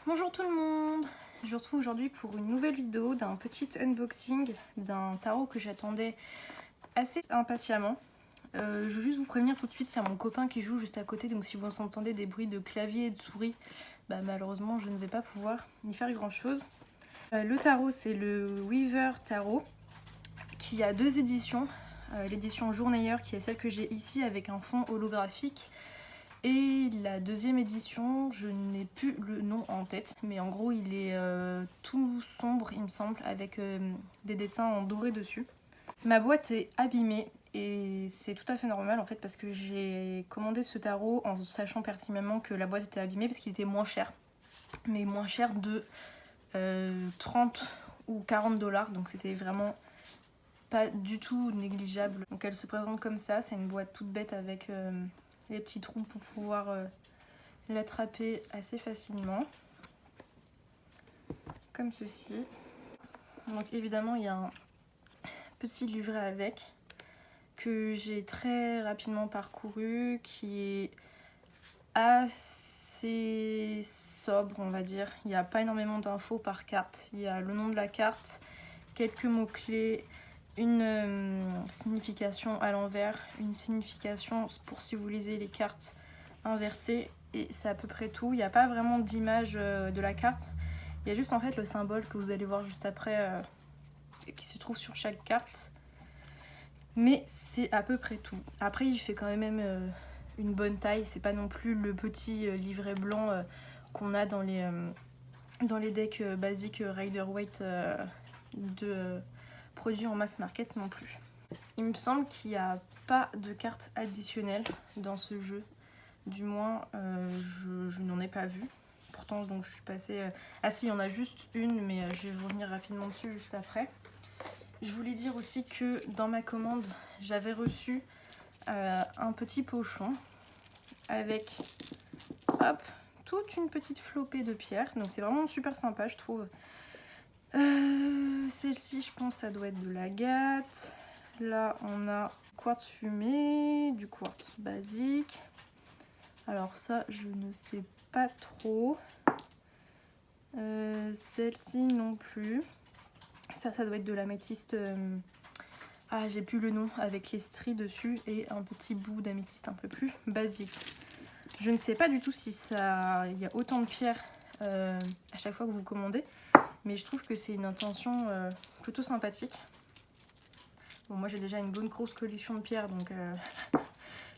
Bonjour tout le monde, je vous retrouve aujourd'hui pour une nouvelle vidéo d'un petit unboxing d'un tarot que j'attendais assez impatiemment. Je veux juste vous prévenir tout de suite, il y a mon copain qui joue juste à côté, donc si vous entendez des bruits de clavier et de souris, malheureusement je ne vais pas pouvoir y faire grand chose. Le tarot, c'est le Weaver Tarot qui a deux éditions. L'édition journeyeur qui est celle que j'ai ici avec un fond holographique. Et la deuxième édition, je n'ai plus le nom en tête, mais en gros il est tout sombre il me semble, avec des dessins en doré dessus. Ma boîte est abîmée et c'est tout à fait normal en fait parce que j'ai commandé ce tarot en sachant pertinemment que la boîte était abîmée parce qu'il était moins cher. Mais moins cher de 30 ou 40 $, donc c'était vraiment pas du tout négligeable. Donc elle se présente comme ça, c'est une boîte toute bête avec les petits trous pour pouvoir l'attraper assez facilement. Comme ceci. Donc évidemment il y a un petit livret avec que j'ai très rapidement parcouru, qui est assez sobre on va dire. Il n'y a pas énormément d'infos par carte. Il y a le nom de la carte, quelques mots-clés, une signification à l'envers, une signification pour si vous lisez les cartes inversées, et c'est à peu près tout. Il n'y a pas vraiment d'image de la carte, il y a juste en fait le symbole que vous allez voir juste après qui se trouve sur chaque carte, mais c'est à peu près tout. Après il fait quand même une bonne taille, c'est pas non plus le petit livret blanc qu'on a dans les decks basiques Rider-Waite de produits en mass market non plus. Il me semble qu'il n'y a pas de cartes additionnelles dans ce jeu, du moins je n'en ai pas vu. Pourtant donc je suis passée... Ah si, il y en a juste une, mais je vais revenir rapidement dessus juste après. Je voulais dire aussi que dans ma commande, j'avais reçu un petit pochon avec hop, toute une petite flopée de pierres. Donc c'est vraiment super sympa je trouve. Celle-ci je pense ça doit être de l'agate. Là on a quartz fumé, du quartz basique. Alors ça je ne sais pas trop. Celle-ci non plus. Ça doit être de l'améthyste. Ah j'ai plus le nom, avec les stries dessus et un petit bout d'améthyste un peu plus basique. Je ne sais pas du tout si ça, il y a autant de pierres à chaque fois que vous commandez, mais je trouve que c'est une intention plutôt sympathique. Bon, moi j'ai déjà une bonne grosse collection de pierres, donc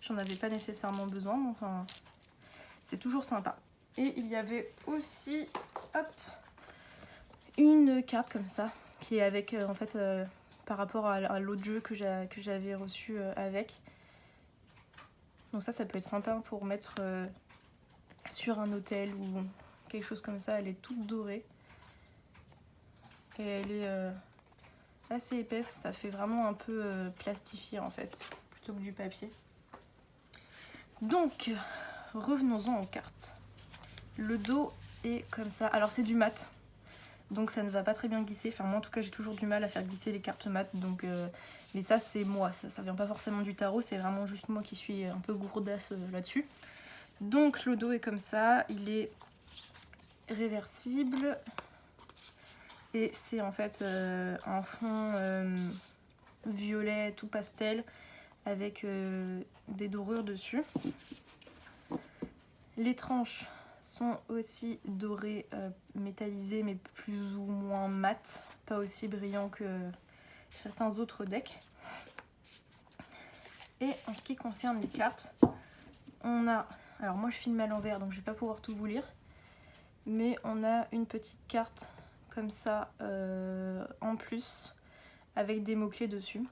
j'en avais pas nécessairement besoin, mais enfin c'est toujours sympa. Et il y avait aussi hop, une carte comme ça, qui est avec en fait par rapport à l'autre jeu que j'avais reçu avec. Donc ça peut être sympa pour mettre sur un hôtel ou quelque chose comme ça. Elle est toute dorée et elle est assez épaisse, ça fait vraiment un peu plastifié en fait, plutôt que du papier. Donc revenons-en aux cartes. Le dos est comme ça, alors c'est du mat, donc ça ne va pas très bien glisser. Enfin moi en tout cas j'ai toujours du mal à faire glisser les cartes mat, donc mais ça c'est moi, ça vient pas forcément du tarot, c'est vraiment juste moi qui suis un peu gourdasse là-dessus. Donc le dos est comme ça, il est réversible et c'est en fait un fond violet tout pastel avec des dorures dessus. Les tranches sont aussi dorées métallisées mais plus ou moins mat, pas aussi brillant que certains autres decks. Et en ce qui concerne les cartes, on a, alors moi je filme à l'envers donc je vais pas pouvoir tout vous lire, mais on a une petite carte comme ça en plus avec des mots-clés dessus.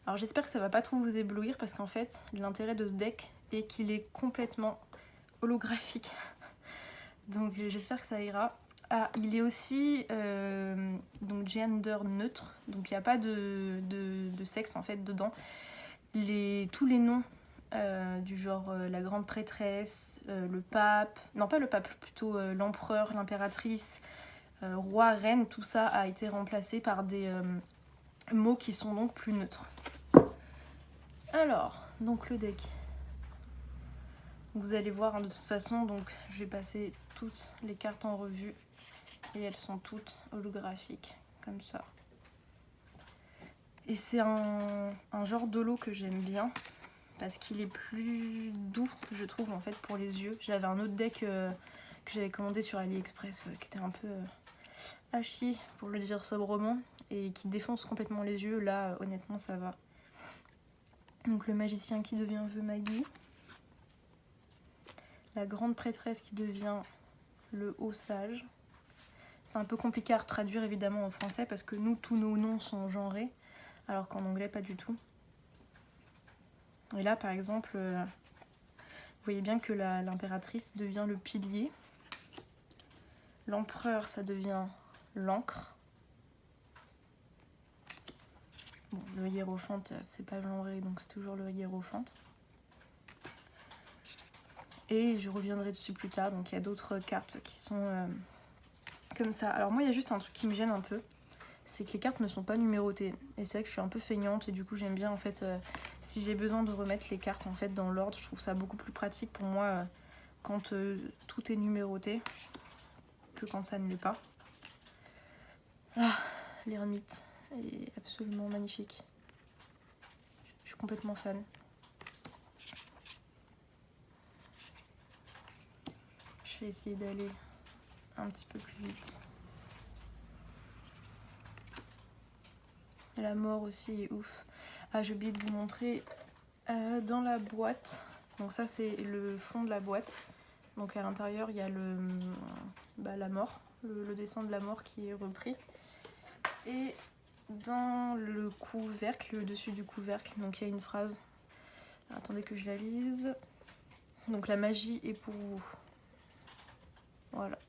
Alors j'espère que ça va pas trop vous éblouir parce qu'en fait l'intérêt de ce deck est qu'il est complètement holographique. Donc j'espère que ça ira. Ah, il est aussi donc gender neutre, donc il n'y a pas de sexe en fait dedans. Tous les noms du genre la grande prêtresse, le pape, non pas le pape, plutôt l'empereur, l'impératrice, roi, reine, tout ça a été remplacé par des mots qui sont donc plus neutres. Alors, donc le deck. Vous allez voir hein, de toute façon, donc je vais passer toutes les cartes en revue et elles sont toutes holographiques comme ça. Et c'est un genre de lot que j'aime bien parce qu'il est plus doux, je trouve, en fait, pour les yeux. J'avais un autre deck que j'avais commandé sur AliExpress qui était un peu à chier, pour le dire sobrement, et qui défonce complètement les yeux. Là, honnêtement, ça va. Donc le magicien qui devient The Maggie. La grande prêtresse qui devient le haut sage. C'est un peu compliqué à traduire évidemment en français parce que nous, tous nos noms sont genrés, alors qu'en anglais, pas du tout. Et là, par exemple, vous voyez bien que l'impératrice devient le pilier. L'empereur, ça devient l'encre. Bon, le hiérophante, c'est pas genré, donc c'est toujours le hiérophante. Et je reviendrai dessus plus tard, donc il y a d'autres cartes qui sont comme ça. Alors moi, il y a juste un truc qui me gêne un peu, c'est que les cartes ne sont pas numérotées. Et c'est vrai que je suis un peu feignante et du coup j'aime bien en fait, si j'ai besoin de remettre les cartes en fait dans l'ordre, je trouve ça beaucoup plus pratique pour moi quand tout est numéroté que quand ça ne l'est pas. Ah, l'ermite est absolument magnifique. Je suis complètement fan. Je vais essayer d'aller un petit peu plus vite. La mort aussi est ouf. Ah, j'ai oublié de vous montrer dans la boîte. Donc ça c'est le fond de la boîte. Donc à l'intérieur il y a la mort, le dessin de la mort qui est repris. Et dans le couvercle, le dessus du couvercle, donc il y a une phrase. Attendez que je la lise. Donc la magie est pour vous. Voilà.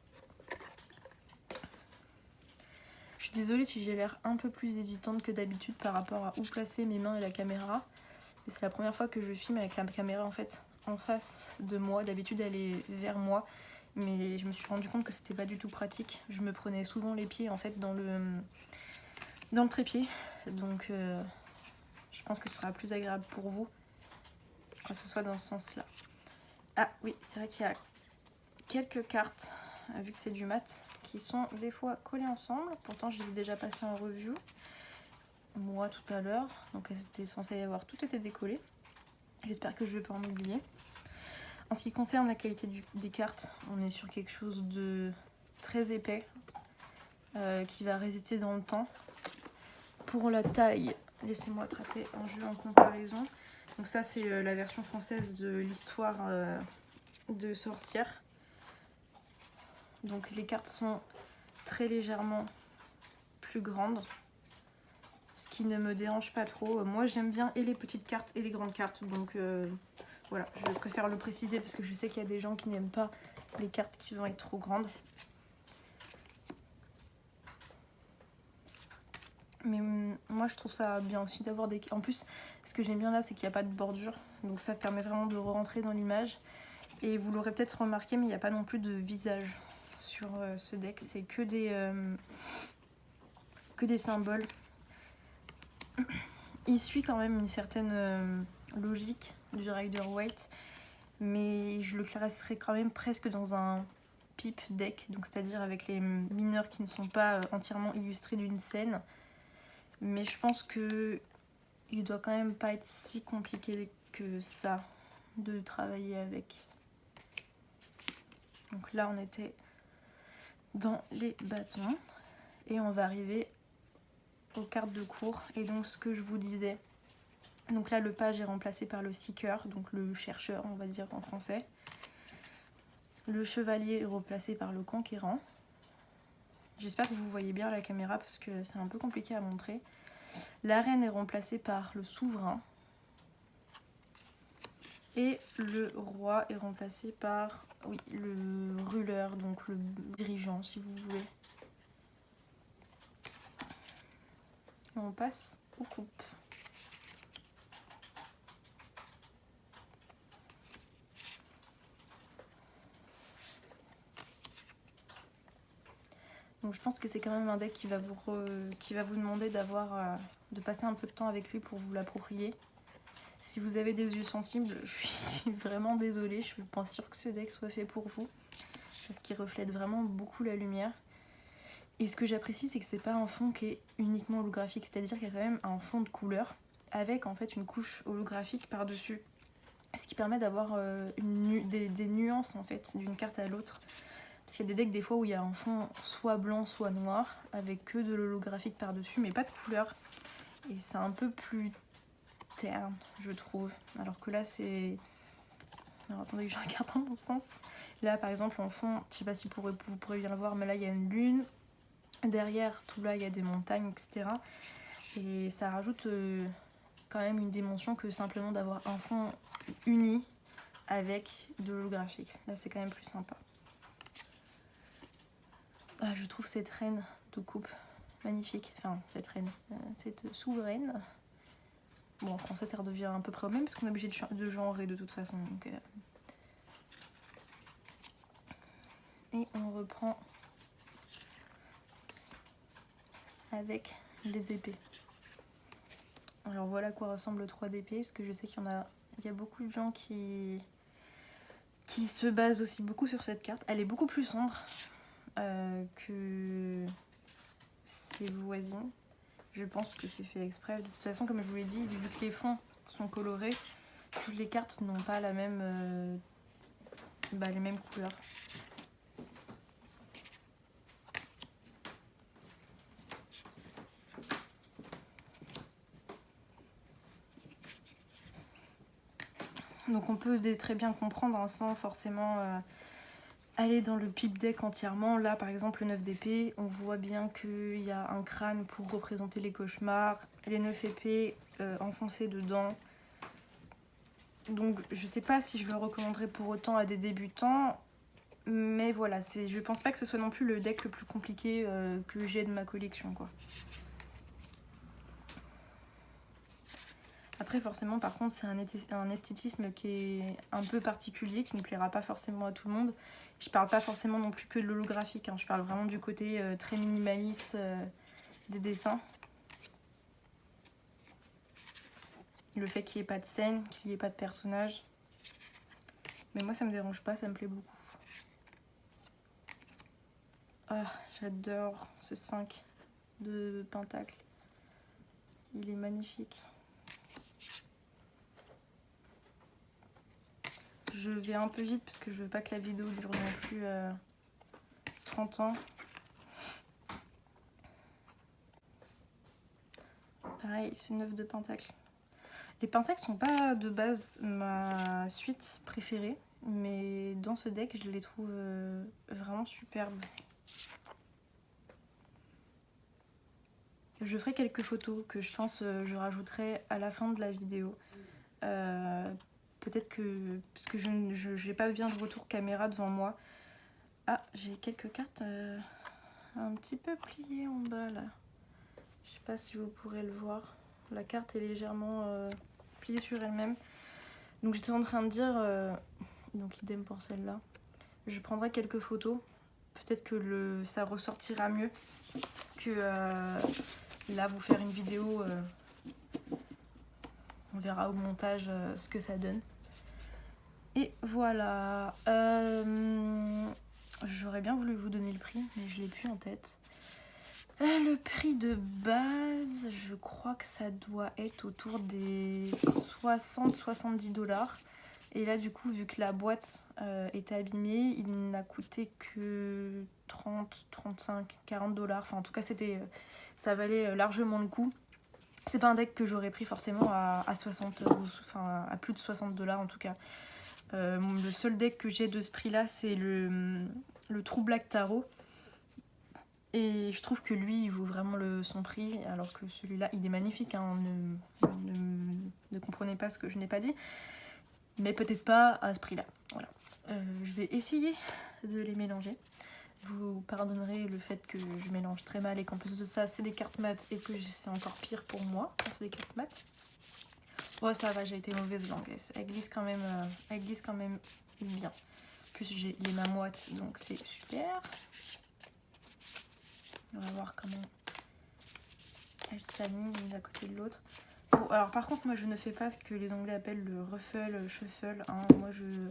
Je suis désolée si j'ai l'air un peu plus hésitante que d'habitude par rapport à où placer mes mains et la caméra. Mais c'est la première fois que je filme avec la caméra en fait en face de moi. D'habitude elle est vers moi. Mais je me suis rendu compte que c'était pas du tout pratique. Je me prenais souvent les pieds en fait dans le trépied. Donc je pense que ce sera plus agréable pour vous quand ce soit dans ce sens là. Ah oui, c'est vrai qu'il y a quelques cartes, vu que c'est du mat, qui sont des fois collées ensemble. Pourtant je les ai déjà passées en review moi tout à l'heure, donc c'était censé y avoir tout été décollé. J'espère que je vais pas en oublier. En ce qui concerne la qualité des cartes, on est sur quelque chose de très épais qui va résister dans le temps. Pour la taille, laissez-moi attraper un jeu en comparaison. Donc ça c'est la version française de l'histoire de sorcière. Donc les cartes sont très légèrement plus grandes, ce qui ne me dérange pas trop. Moi j'aime bien et les petites cartes et les grandes cartes, donc voilà, je préfère le préciser parce que je sais qu'il y a des gens qui n'aiment pas les cartes qui vont être trop grandes. Mais moi je trouve ça bien aussi d'avoir des... En plus, ce que j'aime bien là, c'est qu'il n'y a pas de bordure, donc ça permet vraiment de rentrer dans l'image. Et vous l'aurez peut-être remarqué, mais il n'y a pas non plus de visage sur ce deck, c'est que des symboles. Il suit quand même une certaine logique du Rider-Waite, mais je le classerais quand même presque dans un pipe deck, donc c'est-à-dire avec les mineurs qui ne sont pas entièrement illustrés d'une scène. Mais je pense que il doit quand même pas être si compliqué que ça de travailler avec. Donc là on était dans les bâtons et on va arriver aux cartes de cours. Et donc ce que je vous disais, donc là le page est remplacé par le seeker, donc le chercheur on va dire en français. Le chevalier est remplacé par le conquérant. J'espère que vous voyez bien à la caméra parce que c'est un peu compliqué à montrer. La reine est remplacée par le souverain. Et le roi est remplacé par, oui, le ruler, donc le dirigeant si vous voulez. Et on passe aux coupes. Donc je pense que c'est quand même un deck qui va vous demander de passer un peu de temps avec lui pour vous l'approprier. Si vous avez des yeux sensibles, je suis vraiment désolée, je suis pas sûre que ce deck soit fait pour vous. Parce qu'il reflète vraiment beaucoup la lumière. Et ce que j'apprécie, c'est que c'est pas un fond qui est uniquement holographique, c'est-à-dire qu'il y a quand même un fond de couleur avec en fait une couche holographique par-dessus. Ce qui permet d'avoir des nuances en fait d'une carte à l'autre. Parce qu'il y a des decks des fois où il y a un fond soit blanc soit noir avec que de l'holographique par-dessus mais pas de couleur. Et c'est un peu plus terne je trouve. Alors que là c'est... Alors attendez que je regarde dans mon sens. Là par exemple en fond, je sais pas si vous pourrez bien le voir mais là il y a une lune. Derrière tout là il y a des montagnes etc. Et ça rajoute quand même une dimension que simplement d'avoir un fond uni avec de l'holographique. Là c'est quand même plus sympa. Ah, je trouve cette reine de coupe magnifique. Enfin cette reine, cette souveraine. Bon en français ça redevient à peu près au même parce qu'on est obligé de genrer de toute façon. Donc, et on reprend avec les épées. Alors voilà à quoi ressemble le 3 d'épée, parce que je sais qu'il y a beaucoup de gens qui se basent aussi beaucoup sur cette carte. Elle est beaucoup plus sombre que ses voisines. Je pense que c'est fait exprès. De toute façon, comme je vous l'ai dit, vu que les fonds sont colorés, toutes les cartes n'ont pas la même, les mêmes couleurs. Donc on peut très bien comprendre sans forcément aller dans le pipe deck entièrement. Là par exemple le 9 d'épée, on voit bien qu'il y a un crâne pour représenter les cauchemars, les 9 épées enfoncées dedans. Donc je sais pas si je le recommanderais pour autant à des débutants, mais voilà, je pense pas que ce soit non plus le deck le plus compliqué que j'ai de ma collection quoi. Après forcément par contre c'est un esthétisme qui est un peu particulier, qui ne plaira pas forcément à tout le monde. Je parle pas forcément non plus que de l'holographique, hein. Je parle vraiment du côté très minimaliste des dessins. Le fait qu'il n'y ait pas de scène, qu'il n'y ait pas de personnage. Mais moi ça me dérange pas, ça me plaît beaucoup. Ah j'adore ce 5 de pentacle. Il est magnifique. Je vais un peu vite parce que je veux pas que la vidéo dure non plus 30 ans. Pareil, ce 9 de pentacle. Les pentacles sont pas de base ma suite préférée, mais dans ce deck je les trouve vraiment superbes. Je ferai quelques photos que je pense je rajouterai à la fin de la vidéo. Peut-être que, parce que je n'ai pas bien de retour caméra devant moi. Ah, j'ai quelques cartes un petit peu pliées en bas là. Je sais pas si vous pourrez le voir. La carte est légèrement pliée sur elle-même. Donc j'étais en train de dire, donc idem pour celle-là. Je prendrai quelques photos. Peut-être que ça ressortira mieux que là vous faire une vidéo. On verra au montage ce que ça donne. Et voilà. J'aurais bien voulu vous donner le prix, mais je l'ai plus en tête. Le prix de base, je crois que ça doit être autour des 60-70 $. Et là, du coup, vu que la boîte était abîmée, il n'a coûté que 30, 35, 40 $. Enfin, en tout cas, ça valait largement le coup. C'est pas un deck que j'aurais pris forcément à 60, enfin à plus de 60 $ en tout cas. Le seul deck que j'ai de ce prix là c'est le True Black Tarot. Et je trouve que lui il vaut vraiment son prix, alors que celui-là il est magnifique, hein. Ne comprenez pas ce que je n'ai pas dit. Mais peut-être pas à ce prix là. Voilà. Je vais essayer de les mélanger. Vous pardonnerez le fait que je mélange très mal et qu'en plus de ça c'est des cartes mat et que c'est encore pire pour moi quand c'est des cartes mat. Oh ça va, j'ai été mauvaise langue, elle glisse quand même bien. En plus j'ai les mains moites donc c'est super. On va voir comment elles s'alignent l'une à côté de l'autre. Bon, alors par contre, moi je ne fais pas ce que les Anglais appellent le ruffle, shuffle. Hein. Moi je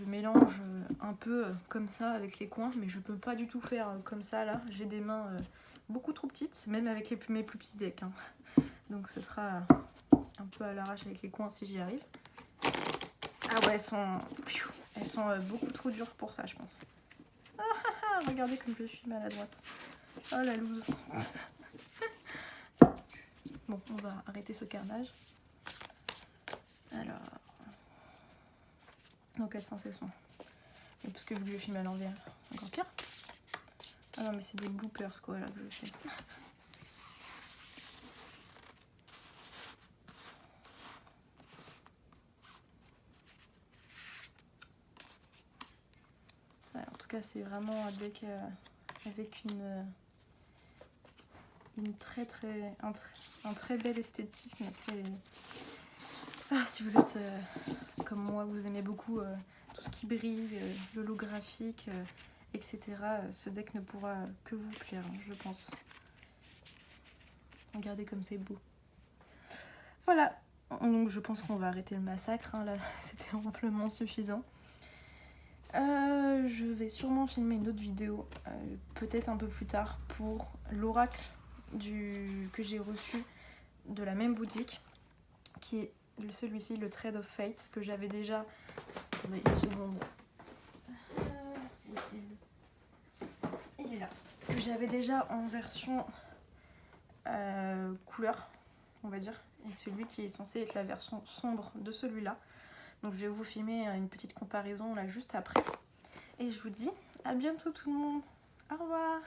mélange un peu comme ça avec les coins, mais je peux pas du tout faire comme ça là. J'ai des mains beaucoup trop petites, même avec mes plus petits decks. Hein. Donc ce sera un peu à l'arrache avec les coins si j'y arrive. Ah ouais, elles sont beaucoup trop dures pour ça, je pense. Ah, regardez comme je suis maladroite. Oh la loose. Bon, on va arrêter ce carnage. Alors... Dans quel sens elles sont? Et parce que je lui filme à l'envers, c'est encore pire. Ah non mais c'est des bloopers quoi là que je fais. Ouais, en tout cas c'est vraiment un deck avec un très bel esthétisme. Si vous êtes comme moi, vous aimez beaucoup tout ce qui brille, l'holographique, etc. Ce deck ne pourra que vous plaire, je pense. Regardez comme c'est beau. Voilà, donc je pense qu'on va arrêter le massacre, hein, là c'était amplement suffisant. Je vais sûrement filmer une autre vidéo, peut-être un peu plus tard, pour l'oracle que j'ai reçu de la même boutique, qui est celui-ci, le Trade of Fates, que j'avais déjà... Attendez une seconde. Il est là. Que j'avais déjà en version couleur, on va dire, et celui qui est censé être la version sombre de celui-là. Donc je vais vous filmer une petite comparaison là juste après. Et je vous dis à bientôt tout le monde. Au revoir.